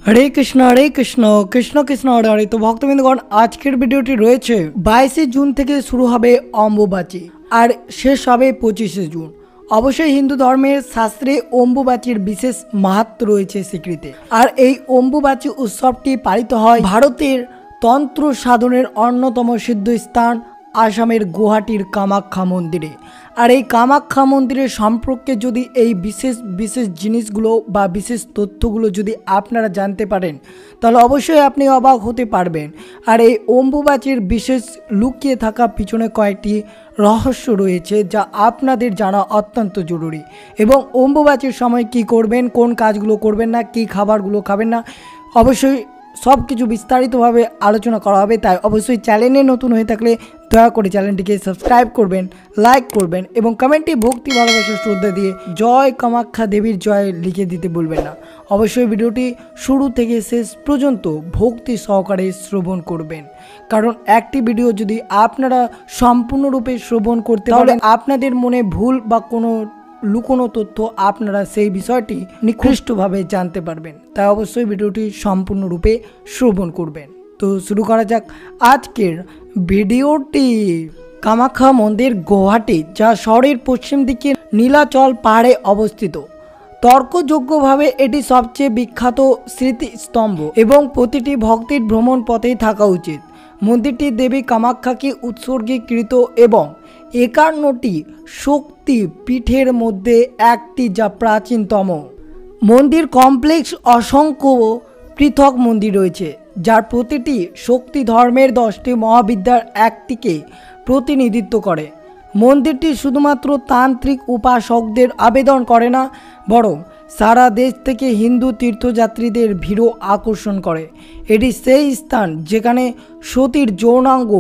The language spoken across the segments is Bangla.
हरे कृष्ण कृष्ण कृष्ण हरे हरे। तो भक्तबिंदगण आजकेर भिडियोटी रयेछे 22 जून থেকে शुरू হবে অম্বুবাচী আর শেষ হবে 25 জুন। অবশ্যই হিন্দু ধর্মের শাস্ত্রে অম্বুবাচীর বিশেষ মাহাত্ম্য রয়েছে স্বীকৃতি। আর এই অম্বুবাচী উৎসবটি পালিত হয় ভারতের তন্ত্র সাধনের অন্যতম সিদ্ধ স্থান আসামের গুয়াহাটির কামাখ্যা মন্দিরে। আর এই কামাখ্যা মন্দিরের সম্পর্কে যদি এই বিশেষ জিনিসগুলো বা বিশেষ তথ্যগুলো যদি আপনারা জানতে পারেন তাহলে অবশ্যই আপনি অবাক হতে পারবেন। আর এই অম্বুবাচীর বিশেষ লুকিয়ে থাকা পিছনে কয়েকটি রহস্য রয়েছে যা আপনাদের জানা অত্যন্ত জরুরি। এবং অম্বুবাচীর সময় কি করবেন, কোন কাজগুলো করবেন না, কি খাবারগুলো খাবেন না, অবশ্যই সব কিছু বিস্তারিতভাবে আলোচনা করা হবে। তাই অবশ্যই চ্যানেলে নতুন হয়ে থাকলে দয়া করে চ্যানেলটিকে সাবস্ক্রাইব করবেন, লাইক করবেন এবং কমেন্টে ভক্তি ভালোবাসা শ্রদ্ধা দিয়ে জয় কামাখ্যা দেবীর জয় লিখে দিতে ভুলবেন না। অবশ্যই ভিডিওটি শুরু থেকে শেষ পর্যন্ত ভক্তি সহকারে শ্রবণ করবেন, কারণ একটি ভিডিও যদি আপনারা সম্পূর্ণরূপে শ্রবণ করতে পারেন আপনাদের মনে ভুল বা কোনো লুকোনো তথ্য আপনারা সেই বিষয়টি নিকৃষ্টভাবে জানতে পারবেন। তাই অবশ্যই ভিডিওটি সম্পূর্ণরূপে শ্রবণ করবেন। তো শুরু করা যাক আজকের ভিডিওটি। কামাখ্যা মন্দির গুয়াহাটি, যা শহরের পশ্চিম দিকে নীলাচল পাহাড়ে অবস্থিত। তর্কযোগ্যভাবে এটি সবচেয়ে বিখ্যাত স্মৃতিস্তম্ভ এবং প্রতিটি ভক্তির ভ্রমণ পথেই থাকা উচিত। মন্দিরটি দেবী কামাখ্যাকে উৎসর্গীকৃত এবং 51টি শক্তি পীঠের মধ্যে একটি, যা প্রাচীনতম। মন্দির কমপ্লেক্স অসংখ্য পৃথক মন্দির রয়েছে, যার প্রতিটি শক্তি ধর্মের 10টি মহাবিদ্যার একটিকে প্রতিনিধিত্ব করে। মন্দিরটি শুধুমাত্র তান্ত্রিক উপাসকদের আবেদন করে না, বরং সারা দেশ থেকে হিন্দু তীর্থযাত্রীদের ভিড়ও আকর্ষণ করে। এটি সেই স্থান যেখানে সতীর যৌনাঙ্গ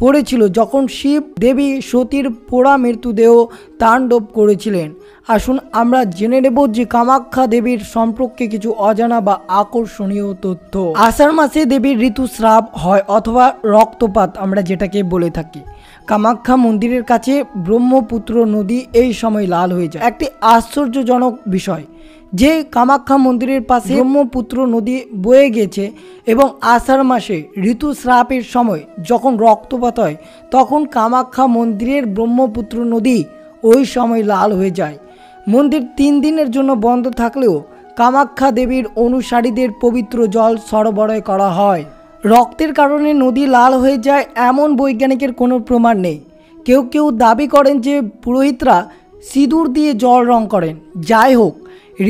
পড়েছিল যখন শিব দেবী সতীর পোড়া মৃত্যুদেহ তাণ্ডব করেছিলেন। আসুন আমরা জেনে নেব যে কামাখ্যা দেবীর সম্পর্কে কিছু অজানা বা আকর্ষণীয় তথ্য। আষাঢ় মাসে দেবীর ঋতুস্রাব হয় অথবা রক্তপাত আমরা যেটাকে বলে থাকি। কামাখ্যা মন্দিরের কাছে ব্রহ্মপুত্র নদী এই সময় লাল হয়ে যায়। একটি আশ্চর্যজনক বিষয় যে কামাখ্যা মন্দিরের পাশে ব্রহ্মপুত্র নদী বয়ে গেছে এবং আষাঢ় মাসে ঋতুস্রাবের সময় যখন রক্তপাত হয় তখন কামাখ্যা মন্দিরের ব্রহ্মপুত্র নদী ওই সময় লাল হয়ে যায়। মন্দির 3 দিনের জন্য বন্ধ থাকলেও কামাখ্যা দেবীর অনুসারীদের পবিত্র জল সরবরাহ করা হয়। রক্তের কারণে নদী লাল হয়ে যায় এমন বৈজ্ঞানিকের কোনো প্রমাণ নেই। কেউ কেউ দাবি করেন যে পুরোহিতরা সিঁদুর দিয়ে জল রং করেন। যাই হোক,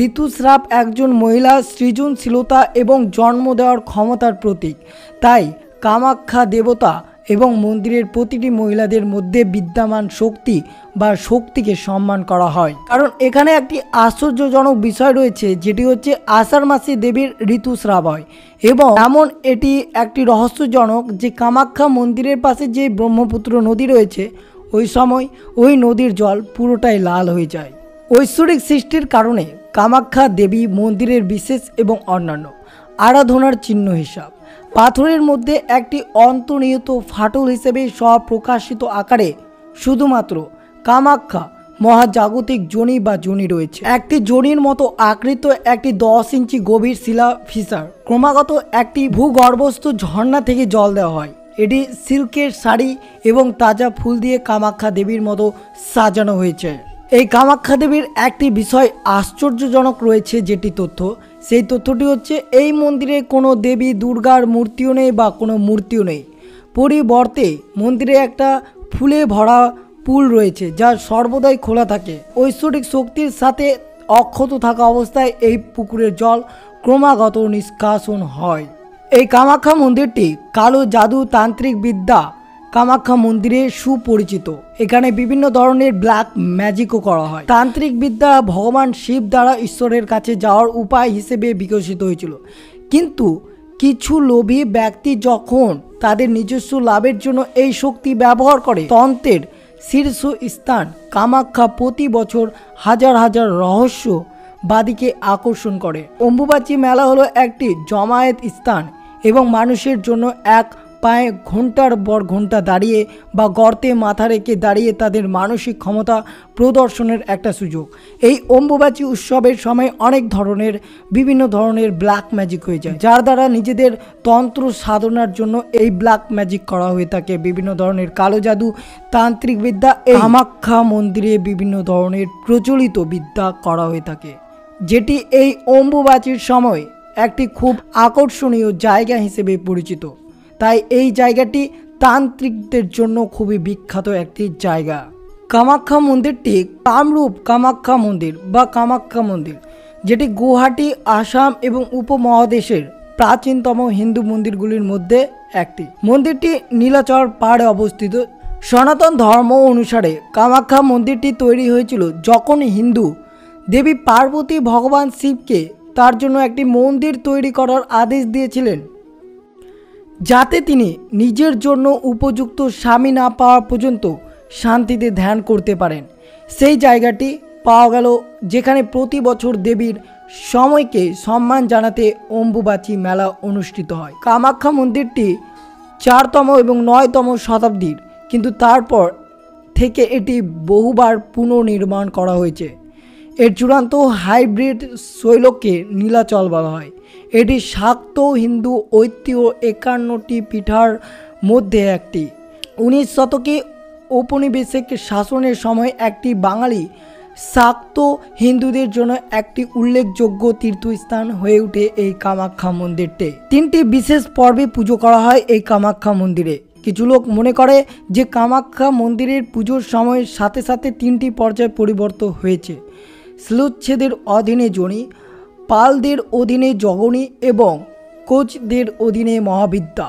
ঋতুস্রাব একজন মহিলার সৃজনশীলতা এবং জন্ম দেওয়ার ক্ষমতার প্রতীক। তাই কামাখ্যা দেবতা এবং মন্দিরের প্রতিটি মহিলাদের মধ্যে বিদ্যমান শক্তি বা শক্তিকে সম্মান করা হয়। কারণ এখানে একটি আশ্চর্যজনক বিষয় রয়েছে, যেটি হচ্ছে আষাঢ় মাসে দেবীর ঋতুস্রাব হয় এবং এমন এটি একটি রহস্যজনক যে কামাখ্যা মন্দিরের পাশে যে ব্রহ্মপুত্র নদী রয়েছে ওই সময় ওই নদীর জল পুরোটাই লাল হয়ে যায়। ঐশ্বরিক সৃষ্টির কারণে কামাখ্যা দেবী মন্দিরের বিশেষ এবং অন্যান্য আরাধনার চিহ্ন হিসাব পাথরের মধ্যে একটি অন্তর্নিহিত ফাটল হিসেবে স্বপ্রকাশিত আকারে শুধুমাত্র কামাখ্যা মহাজাগতিক যোনি বা যোনি রয়েছে। একটি যোনির মতো আকৃত একটি 10 ইঞ্চি গভীর শিলা ফিসার ক্রমাগত একটি ভূগর্ভস্থ ঝর্ণা থেকে জল দেওয়া হয়। এটি সিল্কের শাড়ি এবং তাজা ফুল দিয়ে কামাখ্যা দেবীর মতো সাজানো হয়েছে। এই কামাখ্যা দেবীর একটি বিষয় আশ্চর্যজনক রয়েছে, যেটি তথ্য, সেই তথ্যটি হচ্ছে এই মন্দিরে কোনো দেবী দুর্গার মূর্তিও নেই বা কোনো মূর্তিও নেই। পরিবর্তে মন্দিরে একটা ফুলে ভরা পুল রয়েছে যা সর্বদাই খোলা থাকে। ঐশ্বরিক শক্তির সাথে অক্ষত থাকা অবস্থায় এই পুকুরের জল ক্রমাগত নিষ্কাশন হয়। এই কামাখ্যা মন্দিরটি কালো জাদু তান্ত্রিক বিদ্যা কামাখ্যা মন্দিরে সুপরিচিত। এখানে বিভিন্ন ধরনের ব্ল্যাক ম্যাজিকও করা হয়। তান্ত্রিক বিদ্যা ভগবান শিব দ্বারা ঈশ্বরের কাছে যাওয়ার উপায় হিসেবে বিকশিত হয়েছিল, কিন্তু কিছু লোভী ব্যক্তি যখন তাদের নিজস্ব লাভের জন্য এই শক্তি ব্যবহার করে, তন্ত্রের শীর্ষ স্থান কামাখ্যা প্রতি বছর হাজার হাজার রহস্যবাদীকে আকর্ষণ করে। অম্বুবাচী মেলা হলো একটি জমায়েত স্থান এবং মানুষের জন্য এক পায়ে ঘন্টার পর ঘন্টা দাঁড়িয়ে বা গর্তে মাথা রেখে দাঁড়িয়ে তাদের মানসিক ক্ষমতা প্রদর্শনের একটা সুযোগ। এই অম্বুবাচী উৎসবের সময় অনেক ধরনের বিভিন্ন ধরনের ব্ল্যাক ম্যাজিক হয়ে যায়, যার দ্বারা নিজেদের তন্ত্র সাধনার জন্য এই ব্ল্যাক ম্যাজিক করা হয়ে থাকে। বিভিন্ন ধরনের কালো জাদু, তান্ত্রিক বিদ্যা, এই কামাখ্যা মন্দিরে বিভিন্ন ধরনের প্রচলিত বিদ্যা করা হয়ে থাকে, যেটি এই অম্বুবাচীর সময় একটি খুব আকর্ষণীয় জায়গা হিসেবে পরিচিত। তাই এই জায়গাটি তান্ত্রিকদের জন্য খুবই বিখ্যাত একটি জায়গা। কামাখ্যা মন্দিরটি কামরূপ কামাখ্যা মন্দির বা কামাখ্যা মন্দির, যেটি গুয়াহাটি, আসাম এবং উপমহাদেশের প্রাচীনতম হিন্দু মন্দিরগুলির মধ্যে একটি। মন্দিরটি নীলাচল পাহাড়ে অবস্থিত। সনাতন ধর্ম অনুসারে কামাখ্যা মন্দিরটি তৈরি হয়েছিল যখন হিন্দু দেবী পার্বতী ভগবান শিবকে তার জন্য একটি মন্দির তৈরি করার আদেশ দিয়েছিলেন, যাতে তিনি নিজের জন্য উপযুক্ত স্বামী না পাওয়া পর্যন্ত শান্তিতে ধ্যান করতে পারেন। সেই জায়গাটি পাওয়া গেল যেখানে প্রতি বছর দেবীর সময়কে সম্মান জানাতে অম্বুবাচী মেলা অনুষ্ঠিত হয়। কামাখ্যা মন্দিরটি 4তম এবং 9তম শতাব্দীর, কিন্তু তারপর থেকে এটি বহুবার পুনর্নির্মাণ করা হয়েছে। এর চূড়ান্ত হাইব্রিড শৈলকে নীলাচল বলা হয়। এটি শাক্ত হিন্দু ঐতিহ্য 51টি পীঠার মধ্যে একটি। 19 শতকে ঔপনিবেশিক শাসনের সময় একটি বাঙালি শাক্ত হিন্দুদের জন্য একটি উল্লেখযোগ্য তীর্থস্থান হয়ে ওঠে এই কামাখ্যা মন্দিরটি। 3টি বিশেষ পর্বে পুজো করা হয় এই কামাখ্যা মন্দিরে। কিছু লোক মনে করে যে কামাখ্যা মন্দিরের পুজোর সময়ের সাথে সাথে 3টি পর্যায়ে পরিবর্তন হয়েছে। শ্লুচ্ছেদের অধীনে জনি, পালদের অধীনে জগনী এবং কোচদের অধীনে মহাবিদ্যা।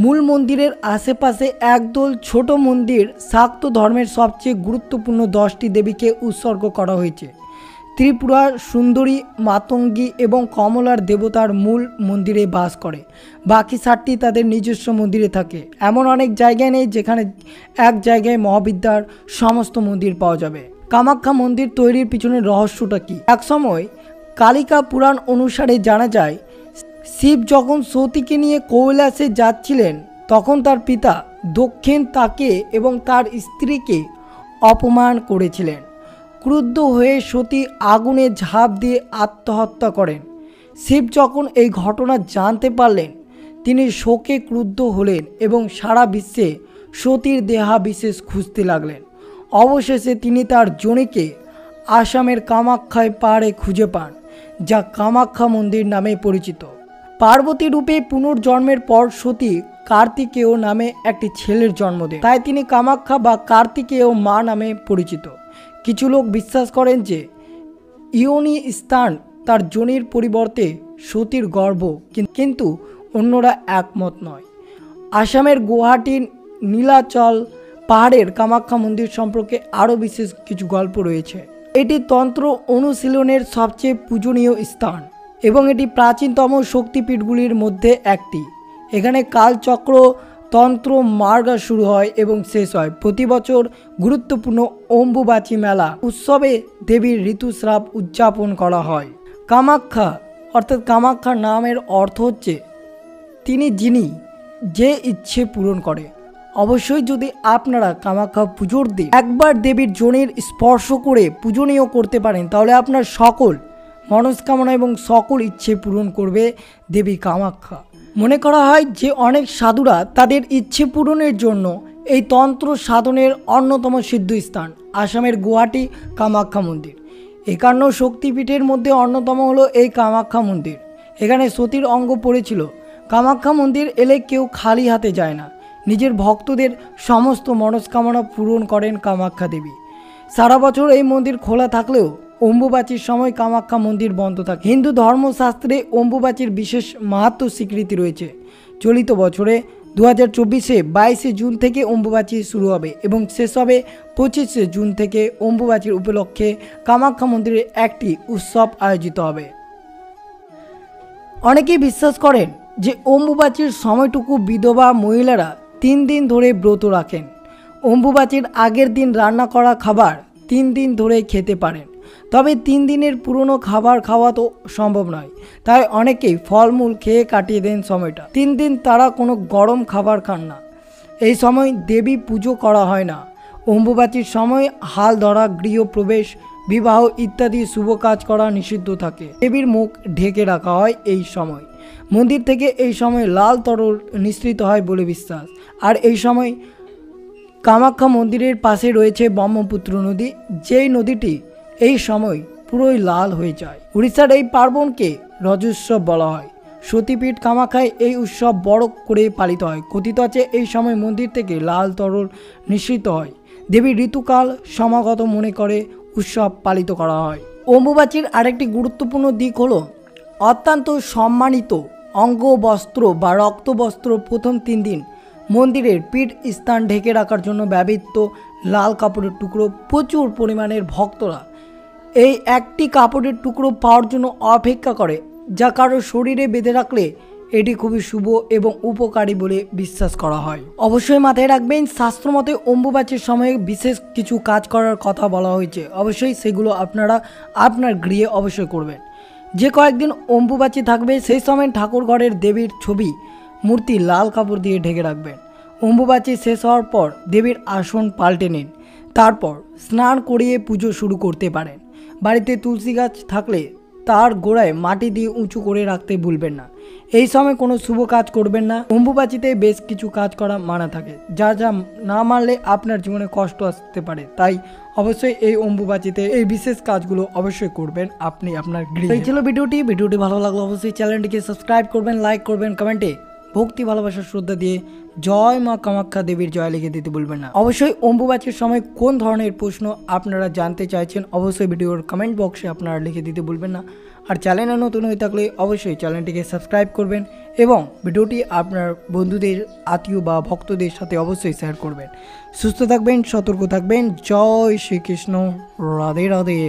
মূল মন্দিরের আশেপাশে একদল ছোট মন্দির শাক্ত ধর্মের সবচেয়ে গুরুত্বপূর্ণ 10টি দেবীকে উৎসর্গ করা হয়েছে। ত্রিপুরা সুন্দরী, মাতঙ্গী এবং কমলার দেবতার মূল মন্দিরে বাস করে। বাকি 7টি তাদের নিজস্ব মন্দিরে থাকে। এমন অনেক জায়গায় নেই যেখানে এক জায়গায় মহাবিদ্যার সমস্ত মন্দির পাওয়া যাবে। কামাখ্যা মন্দির তৈরির পিছনের রহস্যটা কি? একসময় কালিকা পুরাণ অনুসারে জানা যায়, শিব যখন সতীকে নিয়ে কৈলাসে যাচ্ছিলেন তখন তার পিতা দক্ষিণ তাকে এবং তার স্ত্রীকে অপমান করেছিলেন। ক্রুদ্ধ হয়ে সতী আগুনে ঝাঁপ দিয়ে আত্মহত্যা করেন। শিব যখন এই ঘটনা জানতে পারলেন, তিনি শোকে ক্রুদ্ধ হলেন এবং সারা বিশ্বে সতীর দেহাবিশেষ খুঁজতে লাগলেন। অবশেষে তিনি তার জনিকে আসামের কামাখ্যায় পাহাড়ে খুঁজে পান, যা কামাখ্যা মন্দির নামে পরিচিত। পার্বতী রূপে পুনর্জন্মের পর সতী কার্তিকেয় নামে একটি ছেলের জন্ম দেন, তাই তিনি কামাখ্যা বা কার্তিকেয় মা নামে পরিচিত। কিছু লোক বিশ্বাস করেন যে ইয়োনি স্থান তার যোনির পরিবর্তে সতীর গর্ভ, কিন্তু অন্যরা একমত নয়। আসামের গুয়াহাটির নীলাচল পাহাড়ের কামাখ্যা মন্দির সম্পর্কে আরও বিশেষ কিছু গল্প রয়েছে। এটি তন্ত্র অনুশীলনের সবচেয়ে পূজনীয় স্থান এবং এটি প্রাচীনতম শক্তিপীঠগুলির মধ্যে একটি। এখানে কালচক্র তন্ত্র মার্গ শুরু হয় এবং শেষ হয়। প্রতি বছর গুরুত্বপূর্ণ অম্বুবাচী মেলা উৎসবে দেবীর ঋতুস্রাব উদযাপন করা হয়। কামাখ্যা অর্থাৎ কামাখ্যা নামের অর্থ হচ্ছে তিনি যিনি যে ইচ্ছে পূরণ করে। অবশ্যই যদি আপনারা কামাখ্যা পুজোর দিন একবার দেবীর যোনির স্পর্শ করে পূজনীয় করতে পারেন, তাহলে আপনার সকল মনস্কামনা এবং সকল ইচ্ছে পূরণ করবে দেবী কামাখ্যা। মনে করা হয় যে অনেক সাধুরা তাদের ইচ্ছে পূরণের জন্য এই তন্ত্র সাধনের অন্যতম সিদ্ধ স্থান আসামের গুয়াহাটি কামাখ্যা মন্দির। 51 শক্তিপীঠের মধ্যে অন্যতম হলো এই কামাখ্যা মন্দির। এখানে সতীর অঙ্গ পড়েছিল। কামাখ্যা মন্দির এলে কেউ খালি হাতে যায় না। নিজের ভক্তদের সমস্ত মনস্কামনা পূরণ করেন কামাখ্যা দেবী। সারা বছর এই মন্দির খোলা থাকলেও অম্বুবাচীর সময় কামাখ্যা মন্দির বন্ধ থাকে। হিন্দু ধর্মশাস্ত্রে অম্বুবাচীর বিশেষ মাহাত্ম্য স্বীকৃতি রয়েছে। চলিত বছরে 2024-এ 22শে জুন থেকে অম্বুবাচী শুরু হবে এবং শেষ হবে 25শে জুন থেকে। অম্বুবাচীর উপলক্ষে কামাখ্যা মন্দিরে একটি উৎসব আয়োজিত হবে। অনেকেই বিশ্বাস করেন যে অম্বুবাচীর সময়টুকু বিধবা মহিলারা 3 দিন ধরে ব্রত রাখেন। অম্বুবাচীর আগের দিন রান্না করা খাবার 3 দিন ধরে খেতে পারেন। তবে 3 দিনের পুরনো খাবার খাওয়া তো সম্ভব নয়, তাই অনেকেই ফলমূল খেয়ে কাটিয়ে দেন সময়টা। 3 দিন তারা কোনো গরম খাবার খান না। এই সময় দেবী পুজো করা হয় না। অম্বুবাচীর সময় হাল ধরা, গৃহপ্রবেশ, বিবাহ ইত্যাদি শুভ কাজ করা নিষিদ্ধ থাকে। দেবীর মুখ ঢেকে রাখা হয় এই সময়। মন্দির থেকে এই সময় লাল তরল নিঃসৃত হয় বলে বিশ্বাস। আর এই সময় কামাখ্যা মন্দিরের পাশে রয়েছে ব্রহ্মপুত্র নদী, যেই নদীটি এই সময় পুরোই লাল হয়ে যায়। উড়িষ্যার এই পার্বণকে রজোৎসব বলা হয়। সতীপীঠ কামাখ্যায় এই উৎসব বড় করে পালিত হয়। কথিত আছে এই সময় মন্দির থেকে লাল তরল নিঃসৃত হয়। দেবীর ঋতুকাল সমাগত মনে করে উৎসব পালিত করা হয়। অম্বুবাচীর আরেকটি গুরুত্বপূর্ণ দিক হলো অত্যন্ত সম্মানিত অঙ্গবস্ত্র বা রক্তবস্ত্র। প্রথম 3 দিন মন্দিরের পীঠ স্থান ঢেকে রাখার জন্য ব্যবহৃত লাল কাপড়ের টুকরো। প্রচুর পরিমাণের ভক্তরা এই একটি কাপড়ের টুকরো পাওয়ার জন্য অপেক্ষা করে, যা কারো শরীরে বেঁধে রাখলে এটি খুবই শুভ এবং উপকারী বলে বিশ্বাস করা হয়। অবশ্যই মাথায় রাখবেন, শাস্ত্রমতে অম্বুবাচীর সময়ে বিশেষ কিছু কাজ করার কথা বলা হয়েছে। অবশ্যই সেগুলো আপনারা আপনার গৃহে অবশ্যই করবেন। যে কয়েকদিন অম্বুবাচী থাকবে সেই সময় ঠাকুর ঘরের দেবীর ছবি, মূর্তি লাল কাপড় দিয়ে ঢেকে রাখবেন। অম্বুবাচী শেষ হওয়ার পর দেবীর আসন পাল্টে নিন। তারপর স্নান করিয়ে পুজো শুরু করতে পারেন। বাড়িতে তুলসী গাছ থাকলে তার গোড়ায় মাটি দিয়ে উঁচু করে রাখতে ভুলবেন না। এই সময় কোনো শুভ কাজ করবেন না। অম্বুবাচীতে বেশ কিছু কাজ করা মানা থাকে, যা না মানলে আপনার জীবনে কষ্ট আসতে পারে। তাই অবশ্যই এই অম্বুবাচীতে এই বিশেষ কাজগুলো অবশ্যই করবেন আপনি আপনার গৃহে। এই ছিল ভিডিওটি ভালো লাগলো অবশ্যই চ্যানেলটিকে সাবস্ক্রাইব করবেন, লাইক করবেন, কমেন্টে ভক্তি ভালোবাসা শ্রদ্ধা দিয়ে জয় মা কামাখ্যা দেবীর জয় লিখে দিতে ভুলবেন না। অবশ্যই অম্বুবাচীর সময় কোন ধরনের প্রশ্ন আপনারা জানতে চাইছেন অবশ্যই ভিডিওর কমেন্ট বক্সে আপনারা লিখে দিতে ভুলবেন না। আর চ্যানেলে নতুন হয়ে থাকলে অবশ্যই চ্যানেলটিকে সাবস্ক্রাইব করবেন এবং ভিডিওটি আপনার বন্ধুদের, আত্মীয় বা ভক্তদের সাথে অবশ্যই শেয়ার করবেন। সুস্থ থাকবেন, সতর্ক থাকবেন। জয় শ্রীকৃষ্ণ, রাধে রাধে।